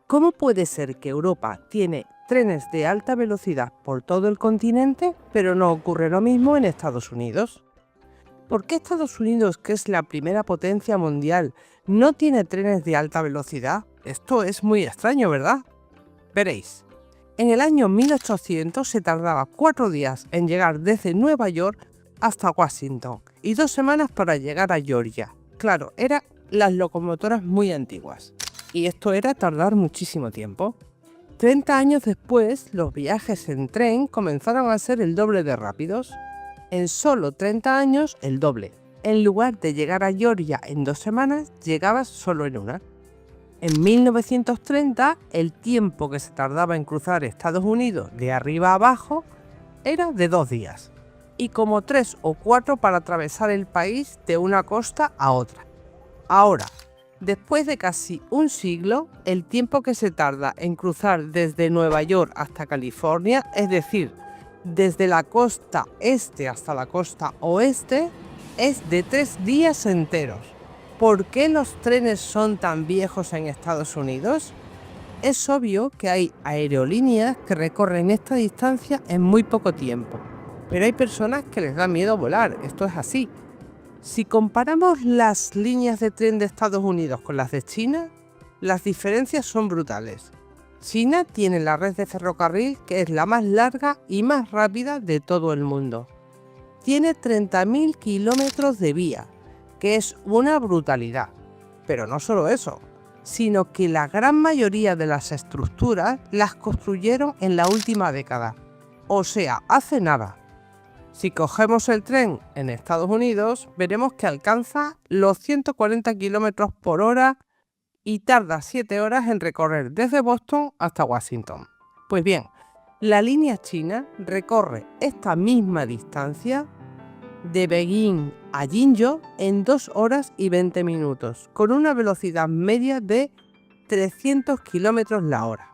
¿Cómo puede ser que Europa tiene trenes de alta velocidad por todo el continente, pero no ocurre lo mismo en Estados Unidos? ¿Por qué Estados Unidos, que es la primera potencia mundial, no tiene trenes de alta velocidad? Esto es muy extraño, ¿verdad? Veréis, en el año 1800 se tardaba 4 días en llegar desde Nueva York hasta Washington y 2 semanas para llegar a Georgia. Claro, eran las locomotoras muy antiguas y esto era tardar muchísimo tiempo. 30 años después, los viajes en tren comenzaron a ser el doble de rápidos. En solo 30 años, el doble. En lugar de llegar a Georgia en 2 semanas, llegabas solo en una. En 1930, el tiempo que se tardaba en cruzar Estados Unidos de arriba a abajo era de 2 días. Y como 3 o 4 para atravesar el país de una costa a otra. Ahora, después de casi un siglo, el tiempo que se tarda en cruzar desde Nueva York hasta California, es decir, desde la costa este hasta la costa oeste, es de 3 días enteros. ¿Por qué los trenes son tan viejos en Estados Unidos? Es obvio que hay aerolíneas que recorren esta distancia en muy poco tiempo, pero hay personas que les da miedo volar, esto es así. Si comparamos las líneas de tren de Estados Unidos con las de China, las diferencias son brutales. China tiene la red de ferrocarril que es la más larga y más rápida de todo el mundo. Tiene 30.000 kilómetros de vía, que es una brutalidad. Pero no solo eso, sino que la gran mayoría de las estructuras las construyeron en la última década. O sea, hace nada. Si cogemos el tren en Estados Unidos, veremos que alcanza los 140 km por hora y tarda 7 horas en recorrer desde Boston hasta Washington. Pues bien, la línea china recorre esta misma distancia de Beijing a Jinzhou en 2 horas y 20 minutos, con una velocidad media de 300 km la hora.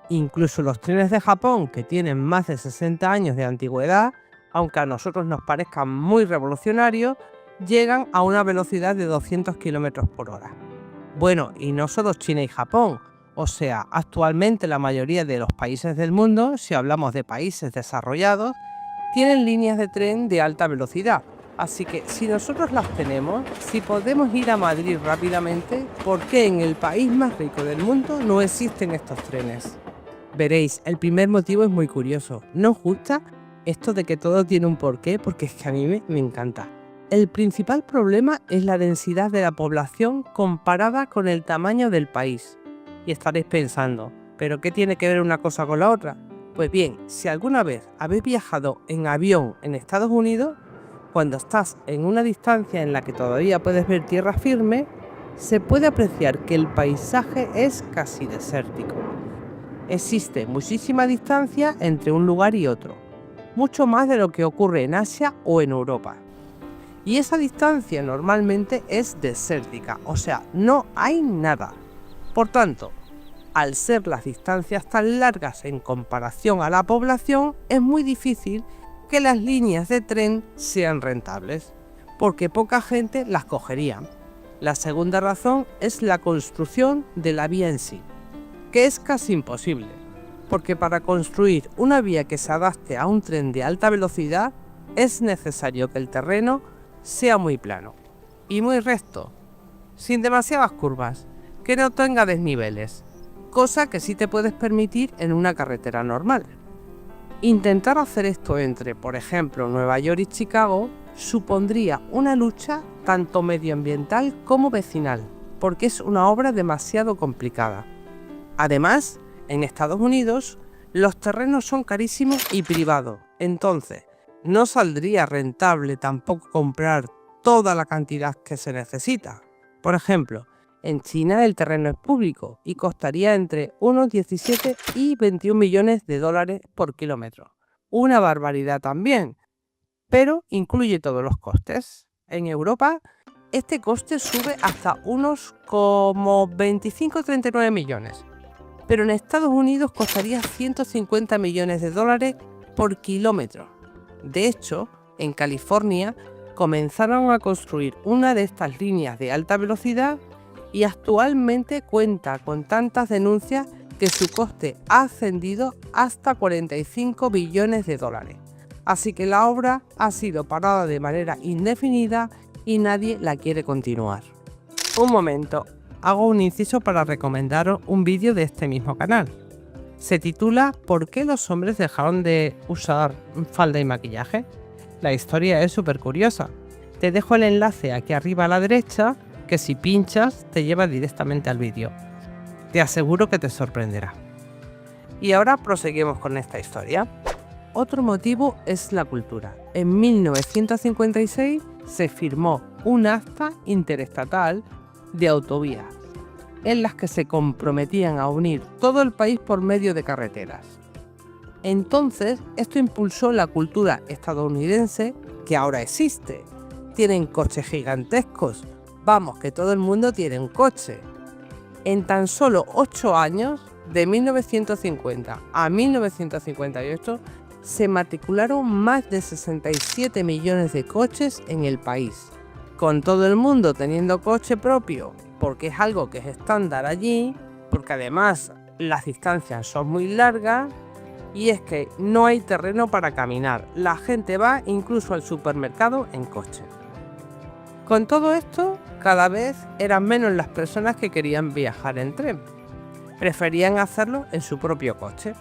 Incluso los trenes de Japón, que tienen más de 60 años de antigüedad, aunque a nosotros nos parezcan muy revolucionarios, llegan a una velocidad de 200 km por hora. Bueno, y no solo China y Japón, o sea, actualmente la mayoría de los países del mundo, si hablamos de países desarrollados, tienen líneas de tren de alta velocidad. Así que si nosotros las tenemos, si podemos ir a Madrid rápidamente, ¿por qué en el país más rico del mundo no existen estos trenes? Veréis, el primer motivo es muy curioso. ¿No os gusta esto de que todo tiene un porqué? Porque es que a mí me encanta. El principal problema es la densidad de la población comparada con el tamaño del país. Y estaréis pensando, ¿pero qué tiene que ver una cosa con la otra? Pues bien, si alguna vez habéis viajado en avión en Estados Unidos, cuando estás en una distancia en la que todavía puedes ver tierra firme, se puede apreciar que el paisaje es casi desértico. Existe muchísima distancia entre un lugar y otro, mucho más de lo que ocurre en Asia o en Europa. Y esa distancia normalmente es desértica, o sea, no hay nada. Por tanto, al ser las distancias tan largas en comparación a la población, es muy difícil que las líneas de tren sean rentables, porque poca gente las cogería. La segunda razón es la construcción de la vía en sí, que es casi imposible, porque para construir una vía que se adapte a un tren de alta velocidad, es necesario que el terreno sea muy plano y muy recto, sin demasiadas curvas, que no tenga desniveles, cosa que sí te puedes permitir en una carretera normal. Intentar hacer esto entre, por ejemplo, Nueva York y Chicago supondría una lucha tanto medioambiental como vecinal, porque es una obra demasiado complicada. Además, en Estados Unidos, los terrenos son carísimos y privados, entonces no saldría rentable tampoco comprar toda la cantidad que se necesita. Por ejemplo, en China el terreno es público y costaría entre unos 17 y 21 millones de dólares por kilómetro. Una barbaridad también, pero incluye todos los costes. En Europa, este coste sube hasta unos como 25-39 millones. Pero en Estados Unidos costaría 150 millones de dólares por kilómetro. De hecho, en California comenzaron a construir una de estas líneas de alta velocidad y actualmente cuenta con tantas denuncias que su coste ha ascendido hasta 45 billones de dólares. Así que la obra ha sido parada de manera indefinida y nadie la quiere continuar. Un momento, hago un inciso para recomendaros un vídeo de este mismo canal. Se titula ¿Por qué los hombres dejaron de usar falda y maquillaje? La historia es súper curiosa. Te dejo el enlace aquí arriba a la derecha, que si pinchas te lleva directamente al vídeo. Te aseguro que te sorprenderá. Y ahora proseguimos con esta historia. Otro motivo es la cultura. En 1956 se firmó un acta interestatal de autovías, en las que se comprometían a unir todo el país por medio de carreteras. Entonces, esto impulsó la cultura estadounidense que ahora existe. Tienen coches gigantescos. Vamos, que todo el mundo tiene un coche. En tan solo 8 años, de 1950 a 1958, se matricularon más de 67 millones de coches en el país. Con todo el mundo teniendo coche propio, porque es algo que es estándar allí, porque además las distancias son muy largas y es que no hay terreno para caminar. La gente va incluso al supermercado en coche. Con todo esto, cada vez eran menos las personas que querían viajar en tren. Preferían hacerlo en su propio coche.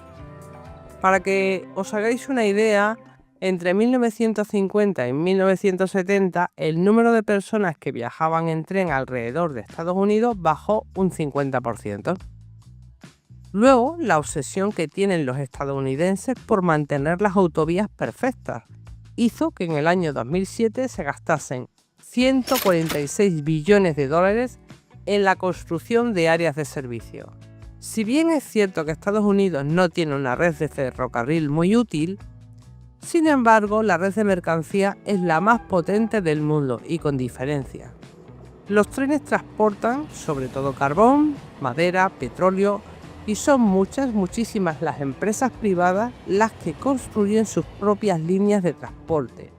Para que os hagáis una idea, entre 1950 y 1970 el número de personas que viajaban en tren alrededor de Estados Unidos bajó un 50%. Luego, la obsesión que tienen los estadounidenses por mantener las autovías perfectas hizo que en el año 2007 se gastasen 146 billones de dólares en la construcción de áreas de servicio. Si bien es cierto que Estados Unidos no tiene una red de ferrocarril muy útil, sin embargo, la red de mercancía es la más potente del mundo y con diferencia. Los trenes transportan sobre todo carbón, madera, petróleo y son muchísimas las empresas privadas las que construyen sus propias líneas de transporte,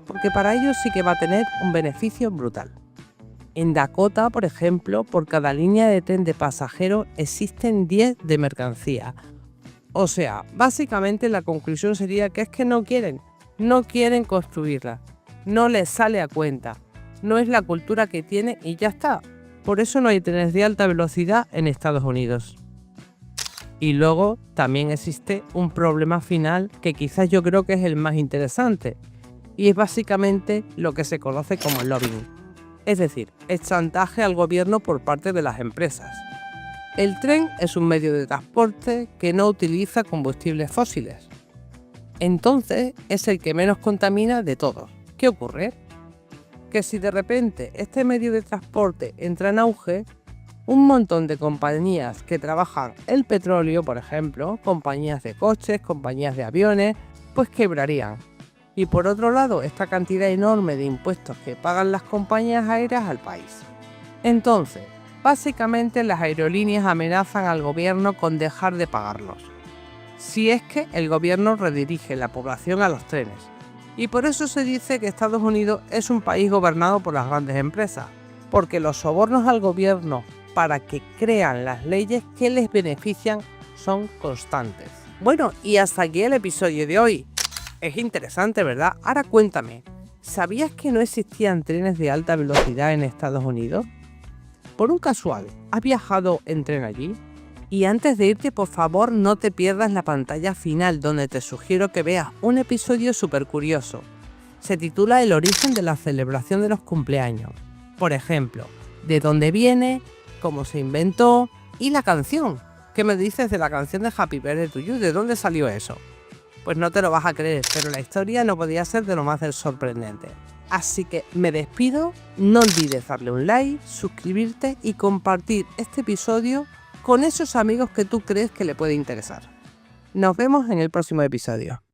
porque para ellos sí que va a tener un beneficio brutal. En Dakota, por ejemplo, por cada línea de tren de pasajeros existen 10 de mercancía. O sea, básicamente la conclusión sería que es que no quieren construirla, no les sale a cuenta, no es la cultura que tiene y ya está. Por eso no hay trenes de alta velocidad en Estados Unidos. Y luego también existe un problema final que quizás yo creo que es el más interesante, y es básicamente lo que se conoce como lobbying. Es decir, el chantaje al gobierno por parte de las empresas. El tren es un medio de transporte que no utiliza combustibles fósiles. Entonces es el que menos contamina de todos. ¿Qué ocurre? Que si de repente este medio de transporte entra en auge, un montón de compañías que trabajan el petróleo, por ejemplo, compañías de coches, compañías de aviones, pues quebrarían. Y por otro lado, esta cantidad enorme de impuestos que pagan las compañías aéreas al país. Entonces, básicamente las aerolíneas amenazan al gobierno con dejar de pagarlos, si es que el gobierno redirige la población a los trenes. Y por eso se dice que Estados Unidos es un país gobernado por las grandes empresas, porque los sobornos al gobierno para que crean las leyes que les benefician son constantes. Bueno, y hasta aquí el episodio de hoy. Es interesante, ¿verdad? Ahora cuéntame, ¿sabías que no existían trenes de alta velocidad en Estados Unidos? Por un casual, ¿has viajado en tren allí? Y antes de irte, por favor, no te pierdas la pantalla final, donde te sugiero que veas un episodio súper curioso. Se titula El origen de la celebración de los cumpleaños. Por ejemplo, de dónde viene, cómo se inventó y la canción. ¿Qué me dices de la canción de Happy Birthday to You? ¿De dónde salió eso? Pues no te lo vas a creer, pero la historia no podía ser de lo más sorprendente. Así que me despido, no olvides darle un like, suscribirte y compartir este episodio con esos amigos que tú crees que le puede interesar. Nos vemos en el próximo episodio.